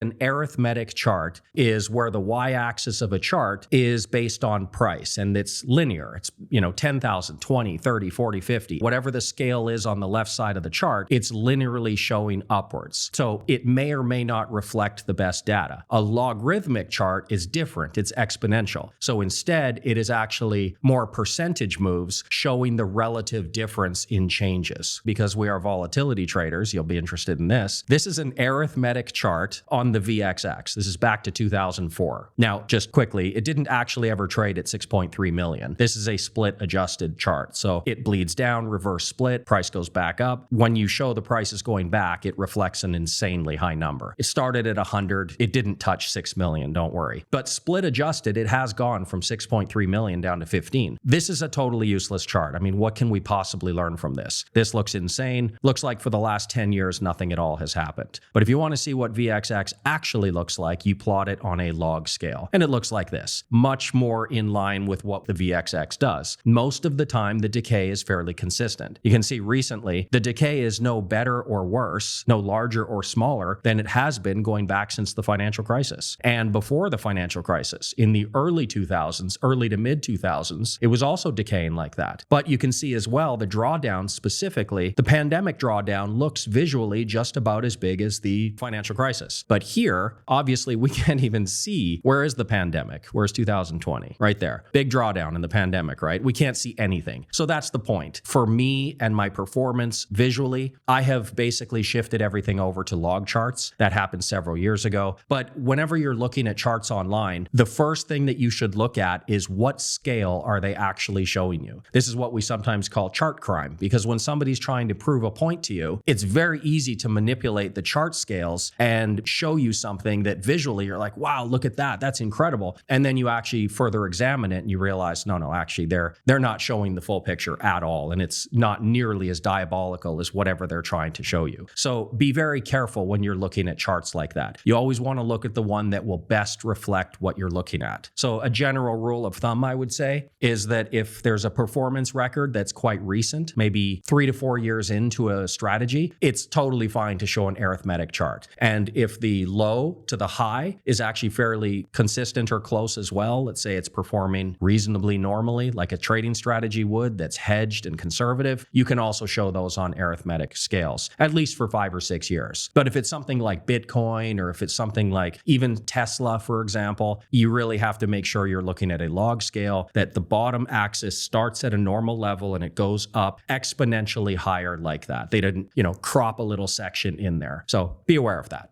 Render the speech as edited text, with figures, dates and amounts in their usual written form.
An arithmetic chart is where the y-axis of a chart is based on price, and it's linear. It's, 10,000, 20, 30, 40, 50. Whatever the scale is on the left side of the chart, it's linearly showing upwards. So it may or may not reflect the best data. A logarithmic chart is different. It's exponential. So instead, it is actually more percentage moves showing the relative difference in changes. Because we are volatility traders, you'll be interested in this. This is an arithmetic chart on the VXX. This is back to 2004. Now, just quickly, it didn't actually ever trade at 6.3 million. This is a split adjusted chart. So it bleeds down, reverse split, price goes back up. When you show the prices going back, it reflects an insanely high number. It started at 100. It didn't touch 6 million, don't worry. But split adjusted, it has gone from 6.3 million down to 15. This is a totally useless chart. I mean, what can we possibly learn from this? This looks insane. Looks like for the last 10 years, nothing at all has happened. But if you want to see what VXX actually looks like, you plot it on a log scale. And it looks like this, much more in line with what the VXX does. Most of the time, the decay is fairly consistent. You can see recently, the decay is no better or worse, no larger or smaller than it has been going back since the financial crisis. And before the financial crisis, in the early 2000s, early to mid 2000s, it was also decaying like that. But you can see as well, the drawdown specifically, the pandemic drawdown looks visually just about as big as the financial crisis. But here, obviously, we can't even see where is the pandemic? Where's 2020? Right there. Big drawdown in the pandemic, right? We can't see anything. So that's the point. For me and my performance visually, I have basically shifted everything over to log charts. That happened several years ago. But whenever you're looking at charts online, the first thing that you should look at is what scale are they actually showing you? This is what we sometimes call chart crime, because when somebody's trying to prove a point to you, it's very easy to manipulate the chart scales and show you something that visually you're like, wow, look at that. That's incredible. And then you actually further examine it and you realize, no, actually they're not showing the full picture at all. And it's not nearly as diabolical as whatever they're trying to show you. So be very careful when you're looking at charts like that. You always want to look at the one that will best reflect what you're looking at. So a general rule of thumb, I would say, is that if there's a performance record that's quite recent, maybe 3 to 4 years into a strategy, it's totally fine to show an arithmetic chart. And if the low to the high is actually fairly consistent or close as well, let's say it's performing reasonably normally like a trading strategy would that's hedged and conservative, you can also show those on arithmetic scales, at least for 5 or 6 years. But if it's something like Bitcoin, or if it's something like even Tesla, for example, you really have to make sure you're looking at a log scale, that the bottom axis starts at a normal level and it goes up exponentially higher like that. They didn't, crop a little section in there. So be aware of that.